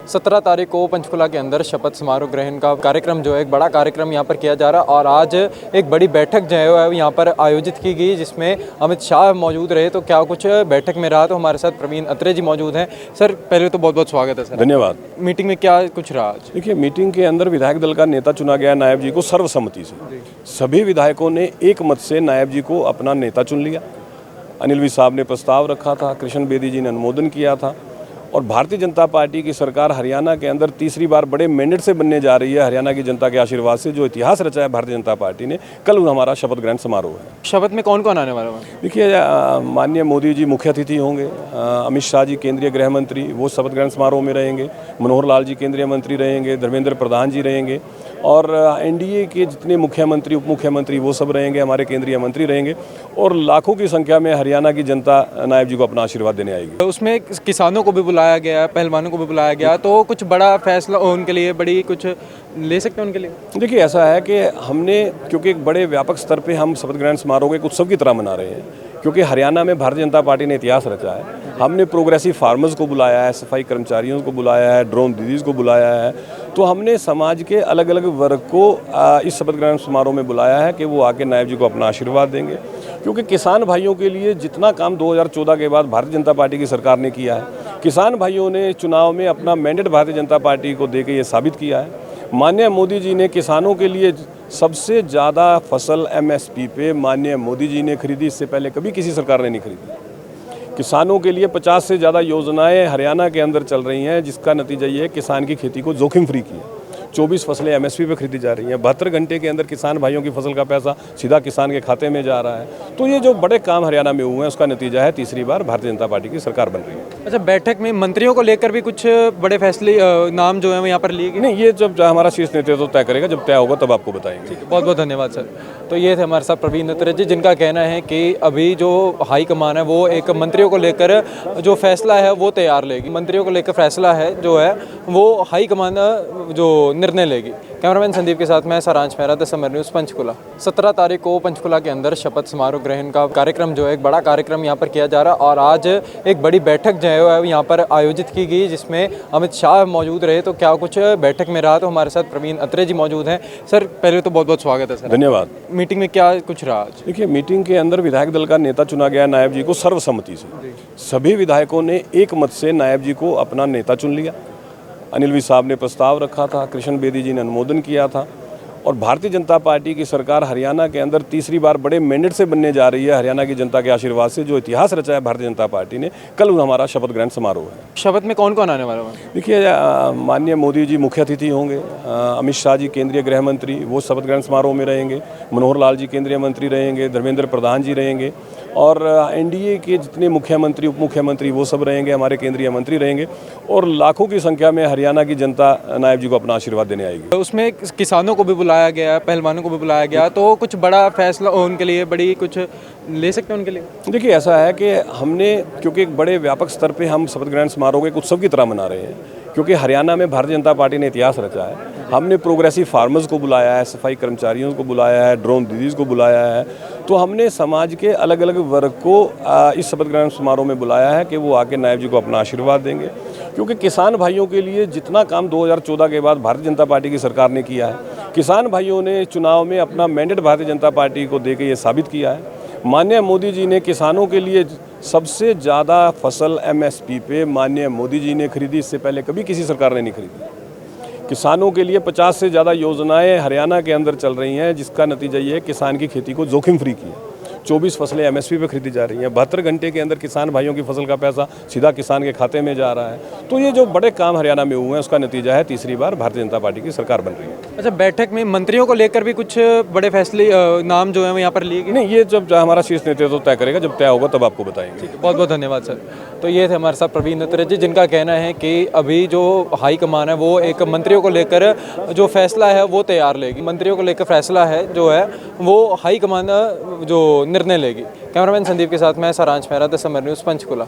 17 तारीख को पंचकुला के अंदर शपथ समारोह ग्रहण का कार्यक्रम जो है एक बड़ा कार्यक्रम यहाँ पर किया जा रहा है और आज एक बड़ी बैठक जो है यहाँ पर आयोजित की गई जिसमें अमित शाह मौजूद रहे। तो क्या कुछ बैठक में रहा, तो हमारे साथ प्रवीण अत्रे जी मौजूद हैं। सर पहले तो बहुत बहुत स्वागत है सर। धन्यवाद। मीटिंग में क्या कुछ रहा आज? देखिए, मीटिंग के अंदर विधायक दल का नेता चुना गया नायब जी को सर्वसम्मति से। सभी विधायकों ने एक मत से नायब जी को अपना नेता चुन लिया। अनिल विज साहब ने प्रस्ताव रखा था, कृष्ण बेदी जी ने अनुमोदन किया था और भारतीय जनता पार्टी की सरकार हरियाणा के अंदर तीसरी बार बड़े मैंडेट से बनने जा रही है। हरियाणा की जनता के आशीर्वाद से जो इतिहास रचा है भारतीय जनता पार्टी ने। कल हमारा शपथ ग्रहण समारोह है। शपथ में कौन कौन आने वाला है? देखिए, माननीय मोदी जी मुख्य अतिथि होंगे, अमित शाह जी केंद्रीय गृह मंत्री वो शपथ ग्रहण समारोह में रहेंगे, मनोहर लाल जी केंद्रीय मंत्री रहेंगे, धर्मेंद्र प्रधान जी रहेंगे और एनडीए के जितने मुख्यमंत्री उप मुख्यमंत्री वो सब रहेंगे, हमारे केंद्रीय मंत्री रहेंगे और लाखों की संख्या में हरियाणा की जनता नायब जी को अपना आशीर्वाद देने आएगी। उसमें किसानों को भी बुलाया गया, पहलवानों को भी बुलाया गया, तो कुछ बड़ा फैसला उनके लिए बड़ी कुछ ले सकते हैं उनके लिए? देखिए, ऐसा है कि हमने क्योंकि एक बड़े व्यापक स्तर पे हम शपथ ग्रहण समारोह के उत्सव की तरह मना रहे हैं, क्योंकि हरियाणा में भारतीय जनता पार्टी ने इतिहास रचा है। हमने प्रोग्रेसिव फार्मर्स को बुलाया है, सफाई कर्मचारियों को बुलाया है, ड्रोन दीदीज को बुलाया है। तो हमने समाज के अलग अलग वर्ग को इस शपथ ग्रहण समारोह में बुलाया है कि वो आके नायब जी को अपना आशीर्वाद देंगे, क्योंकि किसान भाइयों के लिए जितना काम 2014 के बाद भारतीय जनता पार्टी की सरकार ने किया है, किसान भाइयों ने चुनाव में अपना मैंडेट भारतीय जनता पार्टी को देके ये साबित किया है। माननीय मोदी जी ने किसानों के लिए सबसे ज़्यादा फसल एमएसपी पे माननीय मोदी जी ने खरीदी, इससे पहले कभी किसी सरकार ने नहीं खरीदी। किसानों के लिए 50 से ज़्यादा योजनाएं हरियाणा के अंदर चल रही हैं, जिसका नतीजा ये है किसान की खेती को जोखिम फ्री किया। 24 फसलें एमएसपी पे खरीदी जा रही हैं। 72 घंटे के अंदर किसान भाइयों की फसल का पैसा सीधा किसान के खाते में जा रहा है। तो ये जो बड़े काम हरियाणा में हुए हैं उसका नतीजा है तीसरी बार भारतीय जनता पार्टी की सरकार बन रही है। अच्छा, बैठक में मंत्रियों को लेकर भी कुछ बड़े फैसले नाम जो है वो यहाँ पर लिए गए? नहीं, ये जब हमारा शीर्ष नेतृत्व तय करेगा, जब तय होगा तब आपको बताएंगे। बहुत बहुत धन्यवाद सर। तो ये थे हमारे साथ प्रवीण अत्रे जी, जिनका कहना है कि अभी जो हाईकमान है वो एक मंत्रियों को लेकर जो फैसला है वो तैयार लेगी। मंत्रियों को लेकर फैसला है जो है वो हाईकमान जो निर्णय लेगी। कैमरामैन संदीप के साथ मैं सारांश Mehra, the summer news Panchkula. 17 तारीख को पंचकुला के अंदर शपथ समारोह ग्रहण का कार्यक्रम जो है एक बड़ा कार्यक्रम यहाँ पर किया जा रहा है और आज एक बड़ी बैठक जो है यहाँ पर आयोजित की गई जिसमें अमित शाह मौजूद रहे। तो क्या कुछ बैठक में रहा, तो हमारे साथ प्रवीण अत्रे जी मौजूद हैं। सर पहले तो बहुत बहुत स्वागत है सर। धन्यवाद। मीटिंग में क्या कुछ रहा आज? देखिए, मीटिंग के अंदर विधायक दल का नेता चुना गया नायब जी को सर्वसम्मति से। सभी विधायकों ने एक मत से नायब जी को अपना नेता चुन लिया। अनिल विज साहब ने प्रस्ताव रखा था, कृष्ण बेदी जी ने अनुमोदन किया था और भारतीय जनता पार्टी की सरकार हरियाणा के अंदर तीसरी बार बड़े मैंडेट से बनने जा रही है। हरियाणा की जनता के आशीर्वाद से जो इतिहास रचा है भारतीय जनता पार्टी ने। कल हमारा शपथ ग्रहण समारोह है। शपथ में कौन कौन आने वाला है? देखिए, माननीय मोदी जी मुख्य अतिथि होंगे, अमित शाह जी केंद्रीय गृह मंत्री वो शपथ ग्रहण समारोह में रहेंगे, मनोहर लाल जी केंद्रीय मंत्री रहेंगे, धर्मेंद्र प्रधान जी रहेंगे और एनडीए के जितने मुख्यमंत्री उप मुख्यमंत्री वो सब रहेंगे, हमारे केंद्रीय मंत्री रहेंगे और लाखों की संख्या में हरियाणा की जनता नायब जी को अपना आशीर्वाद देने आएगी। उसमें किसानों को भी बुलाया गया, पहलवानों को भी बुलाया गया, तो कुछ बड़ा फैसला उनके लिए बड़ी कुछ ले सकते हैं उनके लिए? देखिए, ऐसा है कि हमने क्योंकि एक बड़े व्यापक स्तर पे हम शपथ ग्रहण समारोह के एक उत्सव की तरह मना रहे हैं, क्योंकि हरियाणा में भारतीय जनता पार्टी ने इतिहास रचा है। हमने प्रोग्रेसिव फार्मर्स को बुलाया है, सफाई कर्मचारियों को बुलाया है, ड्रोन दीदीज को बुलाया है। तो हमने समाज के अलग अलग वर्ग को इस शपथ ग्रहण समारोह में बुलाया है कि वो आके नायब जी को अपना आशीर्वाद देंगे, क्योंकि किसान भाइयों के लिए जितना काम 2014 के बाद भारतीय जनता पार्टी की सरकार ने किया है, किसान भाइयों ने चुनाव में अपना मैंडेट भारतीय जनता पार्टी को देके ये साबित किया है। माननीय मोदी जी ने किसानों के लिए सबसे ज़्यादा फसल एमएसपी पे माननीय मोदी जी ने खरीदी, इससे पहले कभी किसी सरकार ने नहीं खरीदी। किसानों के लिए 50 से ज़्यादा योजनाएं हरियाणा के अंदर चल रही हैं, जिसका नतीजा ये है किसान की खेती को जोखिम फ्री किया। 24 फसलें एमएसपी पे खरीदी जा रही हैं। 72 घंटे के अंदर किसान भाइयों की फसल का पैसा सीधा किसान के खाते में जा रहा है। तो ये जो बड़े काम हरियाणा में हुए हैं उसका नतीजा है तीसरी बार भारतीय जनता पार्टी की सरकार बन रही है। अच्छा, बैठक में मंत्रियों को लेकर भी कुछ बड़े फैसले नाम जो है वो यहाँ पर लिए गए? नहीं, ये जब हमारा शीर्ष नेतृत्व तय करेगा, जब तय होगा तब आपको बताएंगे। बहुत बहुत धन्यवाद सर। तो ये थे हमारे साथ प्रवीण अत्रे जी, जिनका कहना है कि अभी जो हाईकमान है वो एक मंत्रियों को लेकर जो फैसला है वो तैयार लेगी। मंत्रियों को लेकर फैसला है जो है वो हाईकमान जो निर्णय लेगी। कैमरामैन संदीप के साथ मैं सारांश Mehra, the summer news Panchkula.